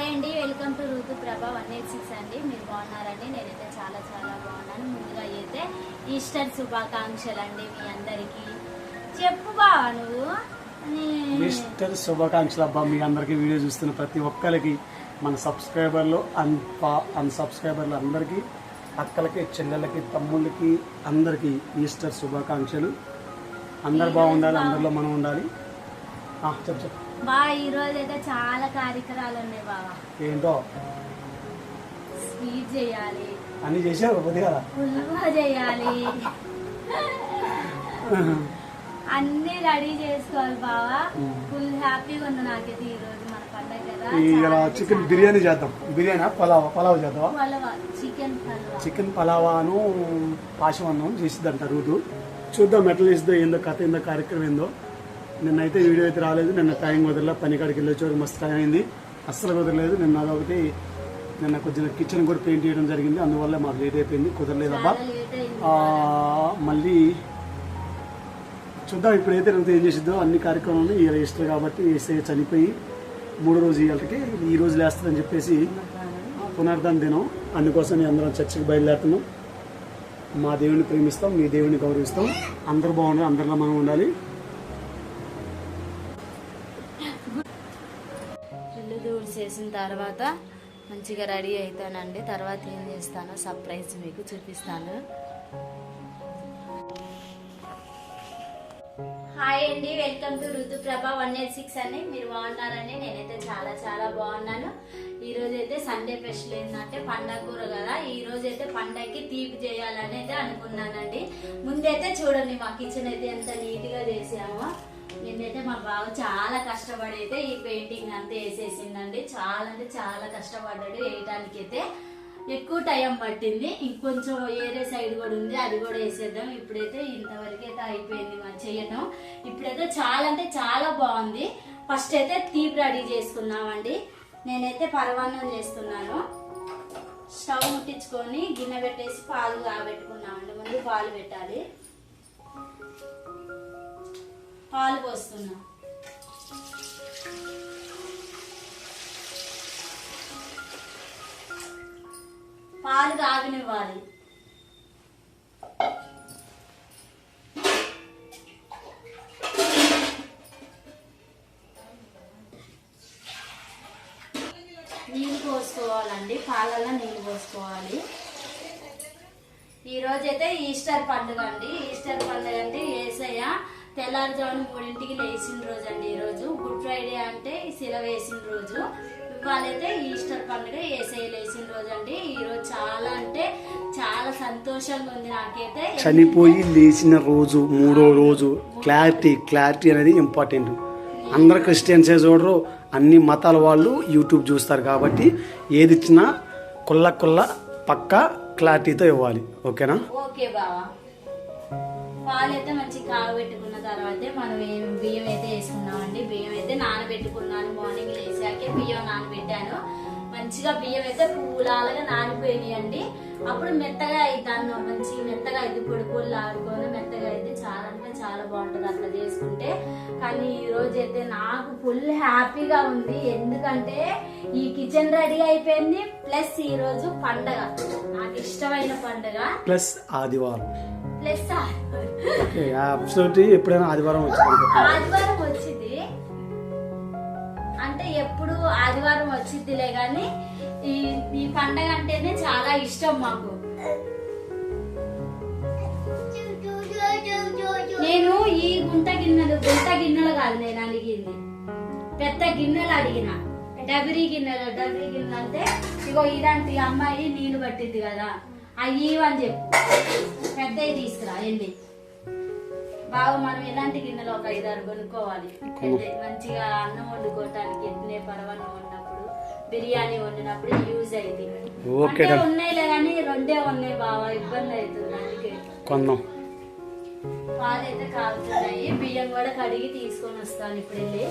అండి, welcome to ఋతు ప్రభ 186 అండి. మీరు బాగున్నారండి? నేనైతే చాలా చాలా బాగున్నాను. ముందుగా అయితే ఈస్టర్ శుభాకాంక్షలు అండి మీ అందరికి. చెప్పు బావా నువ్వు. ఈస్టర్ శుభాకాంక్షలు అబ్బా మీ అందరికి. వీడియో చూస్తున్న ప్రతి ఒక్కరికి, మన సబ్స్క్రైబర్లు అన్సబ్స్క్రైబర్లు అందరికీ, అక్కలకి, చెల్లెళ్ళకి, తమ్ముళ్ళకి అందరికీ ఈస్టర్ శుభాకాంక్షలు. అందరు బాగుండాలి, అందరిలో మనం ఉండాలి. చెప్పు బా. ఈ రోజు అయితే చాలా కార్యక్రమాలు ఉన్నాయి బావా. ఏంటో స్వీట్ చేయాలి, అన్ని చేసావు కొద్దిగా, పుల్వా చేయాలి, అన్ని రెడీ చేసుకోవాలి బావా. ఫుల్ హ్యాపీగా ఉంది నాకైతే ఈ రోజు మన పండగ కదా. చికెన్ బిర్యానీ చేద్దాం. బిర్యానీ పలావ్ చేద్దాం. చికెన్ పలావాను పాశవన్నం చేసిద్దంట రోజు. చూద్దాం ఎట్లా చేసిద్దో, ఏందో కథ, ఏందో కార్యక్రమం ఏందో. నిన్నైతే వీడియో అయితే రాలేదు. నిన్న టైం కుదరలేదు. పని కాడికి వెళ్ళి వచ్చేవారు మస్తు టైం అయింది. అస్సలు కుదరలేదు. నిన్న అదొకటి, నిన్న కొంచెం కిచెన్ కూడా పెయింట్ చేయడం జరిగింది. అందువల్ల మాకు లేట్ అయిపోయింది, కుదరలేదబ్బా. మళ్ళీ చూద్దాం ఇప్పుడైతే రుతు ఏం చేసిద్దో. అన్ని కార్యక్రమాలు ఈ ఈస్టర్ కాబట్టి ఏసై చనిపోయి 3వ రోజు ఇవాళకి ఈ రోజు లేస్తుందని చెప్పేసి పునర్ధన దినం. అందుకోసం అందరం చర్చికి బయలుదేరుతున్నాం. మా దేవుడిని ప్రేమిస్తాం, మీ దేవుడిని గౌరవిస్తాం. అందరూ బాగుండాలి, అందరిలో మనం ఉండాలి. చేసిన తర్వాత మంచిగా రెడీ అవుతానండి. తర్వాత ఏం చేస్తానో సర్ప్రైజ్ మీకు చూపిస్తాను. హాయ్ అండి, వెల్కమ్ టు ఋతు ప్రభ 186 అని. మీరు బాగున్నారండి? నేనైతే చాలా చాలా బాగున్నాను. ఈ రోజు అయితే సండే స్పెషల్ ఏంటంటే పండగ కూర కదా. ఈ రోజు అయితే పండగకి తీపి చేయాలని అయితే అనుకున్నానండి. ముందైతే చూడండి మా కిచెన్ అయితే ఎంత నీట్ గా చేసామో. నిన్నైతే మా బావ చాలా కష్టపడి అయితే ఈ పెయింటింగ్ అంతా వేసేసిందండి. చాలా అంటే చాలా కష్టపడ్డాడు. వేయటానికి అయితే ఎక్కువ టైం పట్టింది. ఇంకొంచెం ఏరే సైడ్ కూడా ఉంది, అది కూడా వేసేద్దాం. ఇప్పుడైతే ఇంతవరకు అయితే అయిపోయింది మనం చేయటం. ఇప్పుడైతే చాలా అంటే చాలా బాగుంది. ఫస్ట్ అయితే తీపి రెడీ చేసుకున్నామండి. నేనైతే పరమాన్నం చేస్తున్నాను. స్టవ్ ముట్టించుకొని గిన్నె పెట్టేసి పాలు కాబెట్టుకున్నామండి. ముందు పాలు పెట్టాలి. పాలు పోస్తున్నా. పాలు కాగనివ్వాలి. నీళ్ళు పోసుకోవాలండి. పాలల్లో నీళ్ళు పోసుకోవాలి. ఈ రోజైతే ఈస్టర్ పండుగ అండి. ఈస్టర్ పండుగ అంటే యేసయ్య తెల్లారుజామున 3ంటికి లేచిన రోజు అండి. ఈరోజు గుడ్ ఫ్రైడే అంటే సెలవు వేసిన రోజు. ఇవాళైతే ఈస్టర్ పండుగ యేసయ్య లేచిన రోజు అండి. ఈరోజు చాలా అంటే చాలా సంతోషంగా ఉంది నాకైతే. చనిపోయి లేచిన రోజు 3వ రోజు. క్లారిటీ అనేది ఇంపార్టెంట్. అందరు క్రిస్టియన్సే చూడరు, అన్ని మతాల వాళ్ళు యూట్యూబ్ చూస్తారు కాబట్టి ఏది ఇచ్చినా కుల్ల పక్కా క్లారిటీతో ఇవ్వాలి. ఓకేనా? ఓకే బావా. పాలు అయితే మంచిగా కాగబెట్టుకున్న తర్వాత మనం బియ్యం అయితే వేసుకున్నామండి. బియ్యం అయితే నానబెట్టుకున్నాను. మార్నింగ్ లేచాకే బియ్యం నానబెట్టాను. మంచిగా బియ్యం అయితే పూలాలుగా నానిపోయినాయండి. అప్పుడు మెత్తగా అవుతాను. మంచిగా మెత్తగా అయితే పొడి ఆడుకొని మెత్తగా అయితే చాలా అంటే చాలా బాగుంటుంది అట్లా చేసుకుంటే. కానీ ఈ రోజు అయితే నాకు ఫుల్ హ్యాపీగా ఉంది. ఎందుకంటే ఈ కిచెన్ రెడీ అయిపోయింది. ప్లస్ ఈ రోజు పండగ, నాకు ఇష్టమైన పండగ, ప్లస్ ఆదివారం. ప్లస్ ఎప్పుడైనా ఆదివారం వచ్చింది అంటే ఎప్పుడు ఆదివారం వచ్చిద్దిలే గాని ఈ పండగ అంటేనే చాలా ఇష్టం మాకు. నేను ఈ గుంట గిన్నెలు కాదు నేను అడిగింది, పెద్ద గిన్నెలు అడిగిన. డబరీ గిన్నెలు అంటే ఇగో ఇలాంటి అమ్మాయి నీళ్లు పట్టింది కదా, అయ్యి అని చెప్పు పెద్దవి తీసుకురా వెళ్ళి. బాగా మనం ఎలాంటి గిన్నెలు ఒక 5-6 కొనుక్కోవాలి. మంచిగా అన్నం వండుకోవటానికి, ఎట్నే పరవన్నం వండినప్పుడు, బిర్యానీ వండినప్పుడు యూజ్ అయింది. ఉన్నాయిలే కానీ 2 ఉన్నాయి బావా, ఇబ్బంది అవుతుంది. అందుకే కొందాం. పాలు అయితే కాగుతున్నాయి. బియ్యం కూడా కడిగి తీసుకొని వస్తాను ఇప్పుడు వెళ్ళి.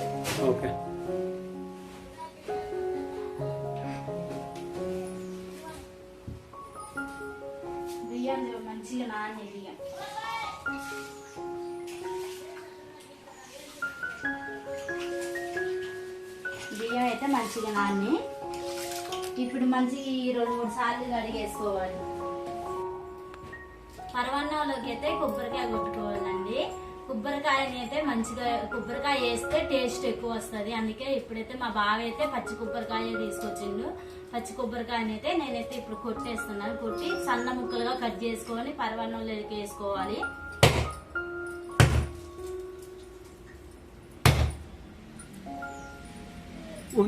బియ్యం మంచిగా నాని బియ్యం. బియ్యం అయితే మంచిగా నాని ఇప్పుడు మంచి 2-3 సార్లు కడిగేసుకోవాలి. పరవన్నంలోకి అయితే కొబ్బరికాయ కొట్టుకోవాలండి. కొబ్బరికాయని అయితే మంచిగా కొబ్బరికాయ వేస్తే టేస్ట్ ఎక్కువ వస్తుంది. అందుకే ఇప్పుడైతే మా బావ అయితే పచ్చి కొబ్బరికాయ తీసుకొచ్చిండు. పచ్చి కొబ్బరికాయని అయితే నేనైతే ఇప్పుడు కొట్టేస్తున్నాను. కొట్టి సన్న ముక్కలుగా కట్ చేసుకొని పరవన్నంలోకి వేసుకోవాలి.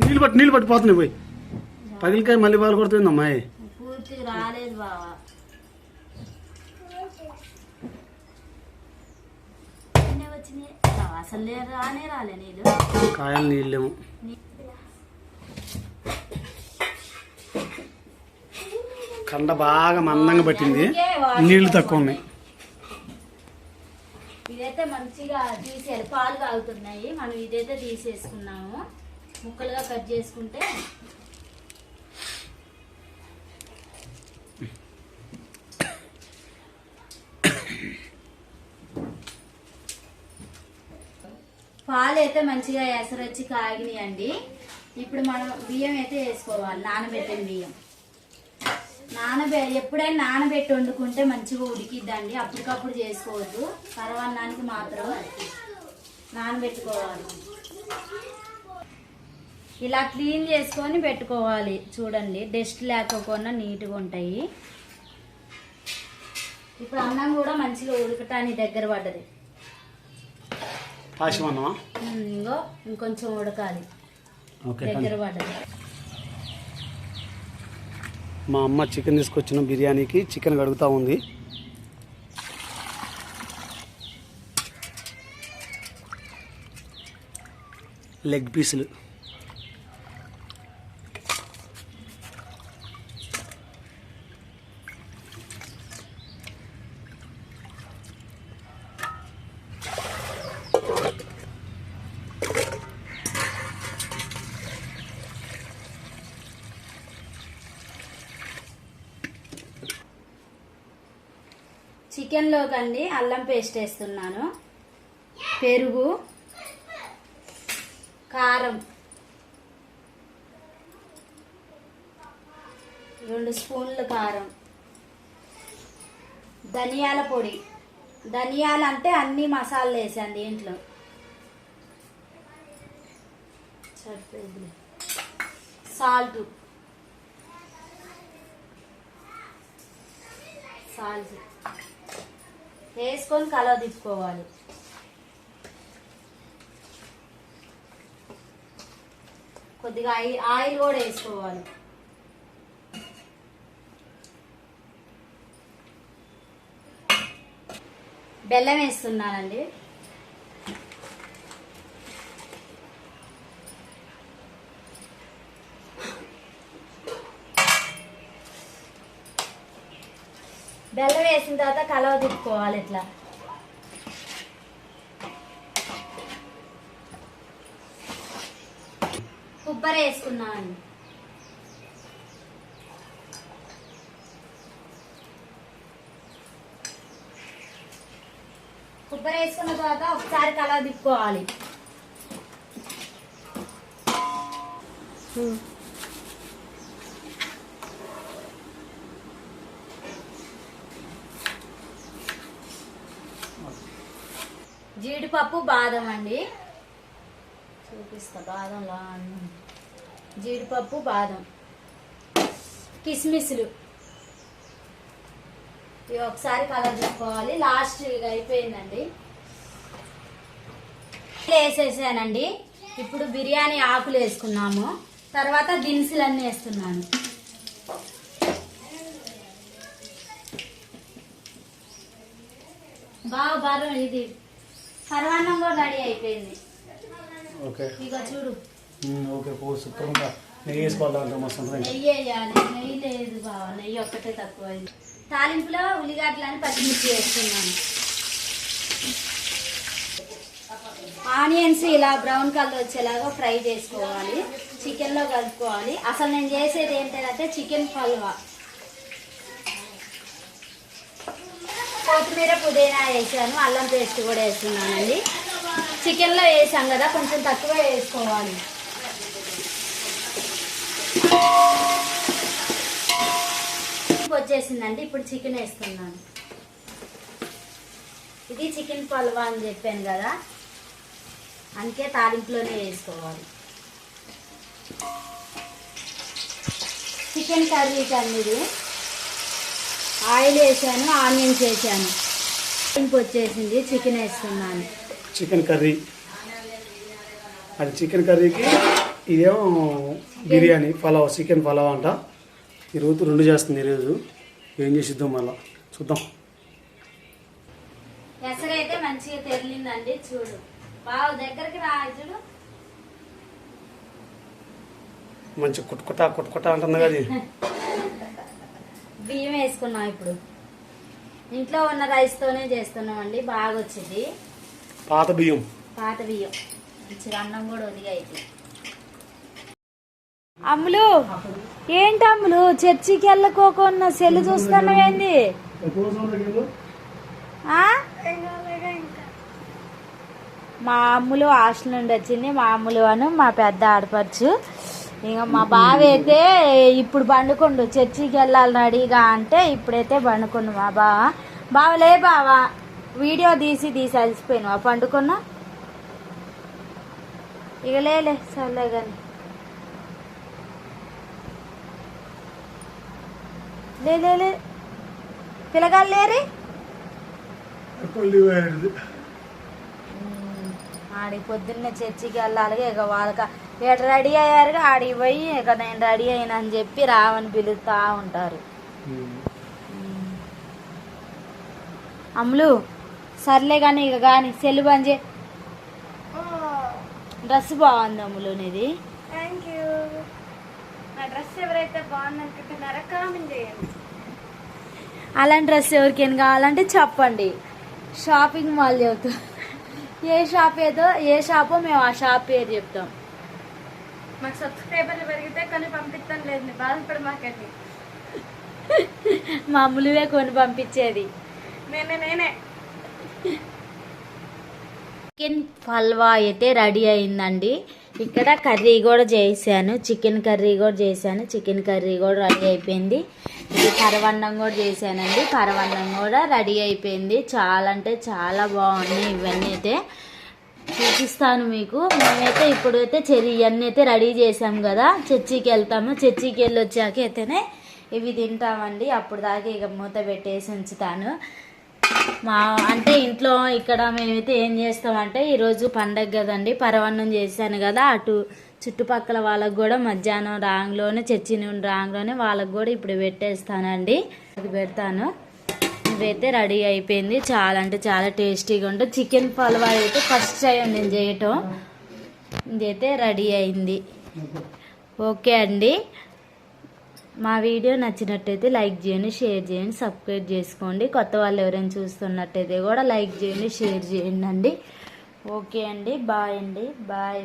నీళ్ళు పట్టి పోతున్నాయి పోయి పగిలికాయ మళ్ళీ బాగా కొడుతుంది అమ్మాయి. పూర్తిగా రాలేదు బావ. వచ్చినాయి అసలు రాలే నీళ్ళు. కాయలు నీళ్ళేమో కండ బాగా మందంగా పట్టింది, నీళ్లు తక్కువ ఉన్నాయి. ఇదైతే మంచిగా తీసేయాలి. పాలు కాగుతున్నాయి. మనం ఇదైతే తీసేసుకున్నాము. ముక్కలుగా కట్ చేసుకుంటే పాలు అయితే మంచిగా ఎసరొచ్చి కాగినాయండి. ఇప్పుడు మనం బియ్యం అయితే వేసుకోవాలి. నానబెట్టిన బియ్యం ఎప్పుడైనా నానబెట్టి వండుకుంటే మంచిగా ఉడికిద్దండి. అప్పటికప్పుడు చేసుకోవద్దు. పరవన్నానికి మాత్రం నానబెట్టుకోవాలి. ఇలా క్లీన్ చేసుకొని పెట్టుకోవాలి. చూడండి డస్ట్ లేకపోకుండా నీట్గా ఉంటాయి. ఇప్పుడు అన్నం కూడా మంచిగా ఉడకటానికి దగ్గర పడ్డది. ఇంకో ఇంకొంచెం ఉడకాలి, దగ్గర పడ్డది. మా అమ్మ చికెన్ తీసుకొచ్చిన బిర్యానీకి చికెన్ కడుగుతూ ఉంది. లెగ్ పీసులు చికెన్లోకండి అల్లం పేస్ట్ వేస్తున్నాను. పెరుగు, కారం 2 స్పూన్లు కారం, ధనియాల పొడి. ధనియాలు అంటే అన్ని మసాలాలు వేసాను దీంట్లో. సాల్ట్ వేసుకొని కలవ తిప్పుకోవాలి. కొద్దిగా ఆయిల్ కూడా వేసుకోవాలి. బెల్లం వేస్తున్నానండి. బెల్లం వేసిన తర్వాత కలవ తిప్పుకోవాలి. ఇట్లా కొబ్బరి వేసుకున్నామండి. కొబ్బరి వేసుకున్న తర్వాత ఒకసారి కలవ తిప్పుకోవాలి. జీడిపప్పు, బాదం అండి. చూపిస్తా. బాదంలా జీడిపప్పు, బాదం, కిస్మిస్లు ఇవి ఒకసారి కలర్ తీసుకోవాలి. లాస్ట్ అయిపోయిందండి. వేసేసానండి. ఇప్పుడు బిర్యానీ ఆకులు వేసుకున్నాము. తర్వాత దినుసులన్నీ వేస్తున్నాను. బాగా ఇది పరవాన్నం కూడా రెడీ అయిపోయింది. ఇక చూడు. నెయ్యి వేయాలి. నెయ్యి లేదు బావ, నెయ్యి ఒక్కటే తక్కువ. తాలింపులో ఉల్లిగడ్డలని పచ్చిమిర్చి వేస్తున్నాను. ఆనియన్స్ ఇలా బ్రౌన్ కలర్ వచ్చేలాగా ఫ్రై చేసుకోవాలి. చికెన్లో కలుపుకోవాలి. అసలు నేను చేసేది ఏంటంటే చికెన్ హల్వా. కొత్తిమీర, పుదీనా వేసాను. అల్లం పేస్ట్ కూడా వేస్తున్నానండి. చికెన్లో వేసాం కదా, కొంచెం తక్కువ వేసుకోవాలి. వచ్చేసిందండి. ఇప్పుడు చికెన్ వేస్తున్నాను. ఇది చికెన్ పల్వా అని చెప్పాను కదా, అందుకే తాలింపులోనే వేసుకోవాలి. చికెన్ కర్రీకి అనేది ఆయిల్ వేసాను, ఆనియన్స్ వేసాను. తాలింపు వచ్చేసింది, చికెన్ వేస్తున్నాను. చికెన్ కర్రీ, అది చికెన్ కర్రీకి ఇదేమో బిర్యానీ పలావ్, చికెన్ పలావ్ అంట. ఈరోజు 2 చేస్తుంది. ఈరోజు ఏం చేసిద్దాం మళ్ళా చూద్దాం. ఎసరైతే మంచిగా తెరిలిందండి. చూడు బాగా దగ్గరికి రా, చూడు మంచి కుట్టుకుట అంటుంది కదా. బియ్యం వేసుకున్నాం. ఇప్పుడు ఇంట్లో ఉన్న రైస్ తోనే చేస్తున్నామండి, బాగా వచ్చింది. పాత బియ్యం మంచిగా అన్నం కూడా ఒదిగా అయితే. అమ్ములు ఏంటి అమ్ములు, చర్చికి వెళ్ళకోకున్న సెల్ చూస్తున్నావేంది? మా అమ్ములు హాస్టల్ నుండి వచ్చింది. మా అమ్ములు అను మా పెద్ద ఆడపడుచు. ఇక మా బావ అయితే ఇప్పుడు పండుకుండు, చర్చికి వెళ్ళాలి రెడీగా అంటే ఇప్పుడైతే పండుకుండు మా బావలే బావా వీడియో తీసి అలసిపోయినా పండుకున్నా. ఇక లేలే సర్లే కానీ లే పిల్లగాళ్ళు లేరి ఆడికి పొద్దున్న చర్చికి వెళ్ళాలి. ఇక వాళ్ళకి ఎటు రెడీ అయ్యారుగా ఆడికి పోయి ఇక నేను రెడీ అయినా అని చెప్పి రావని పిలుస్తా ఉంటారు. అమ్ములు సర్లే కానీ ఇక కానీ సెల్ బంద్ చే. డ్రెస్ బాగుంది అమ్ములు నీది. Thank you. నా డ్రెస్ ఎవరైతే బాగుంది అనుకుంటున్నారో కామెంట్ చేయండి. అలాంటి డ్రెస్ ఎవరికైనా కావాలంటే చెప్పండి. షాపింగ్ మాల్ చెబుతాం, ఏ షాపో మేము ఆ షాప్ పేరు చెప్తాం. మాకు సబ్స్క్రైబర్లు పెరిగితే కొని పంపిస్తాను, లేదు మీ బాధపడి మాకండి. మామూలుగా కొని పంపించేది నేనే. చికెన్ హల్వా అయితే రెడీ అయిందండి. ఇక్కడ కర్రీ కూడా చేశాను, చికెన్ కర్రీ కూడా చేశాను. చికెన్ కర్రీ కూడా రెడీ అయిపోయింది. ఇది పరవన్నం కూడా చేశానండి, పరవన్నం కూడా రెడీ అయిపోయింది. చాలా అంటే చాలా బాగున్నాయి. ఇవన్నీ అయితే చూపిస్తాను మీకు. మేమైతే ఇప్పుడైతే ఇవన్నీ అయితే రెడీ చేసాం కదా, చర్చికి వెళ్తాము. చర్చికి వెళ్ళి వచ్చాక అయితేనే ఇవి తింటామండి. అప్పుడు దాకా ఇక మూత పెట్టేసి ఉంచుతాను. అంటే ఇంట్లో ఇక్కడ మేమైతే ఏం చేస్తామంటే ఈరోజు పండగ కదండి, పరవన్నం చేశాను కదా, అటు చుట్టుపక్కల వాళ్ళకు కూడా మధ్యాహ్నం రాంగ్లోనే చర్చి నుండి రాంగ్లోనే వాళ్ళకు కూడా ఇప్పుడు పెట్టేస్తానండి. అది పెడతాను. ఇవైతే రెడీ అయిపోయింది. చాలా అంటే చాలా టేస్టీగా ఉంటుంది. చికెన్ పల్వా అయితే ఫస్ట్ టైం నేను చేయటం. ఇదైతే రెడీ అయింది. ఓకే అండి, మా వీడియో నచ్చినట్టయితే లైక్ చేయండి, షేర్ చేయండి, సబ్స్క్రైబ్ చేసుకోండి. కొత్త వాళ్ళు ఎవరైనా చూస్తున్నట్టయితే కూడా లైక్ చేయండి, షేర్ చేయండి అండి. ఓకే అండి, బాయ్ అండి, బాయ్.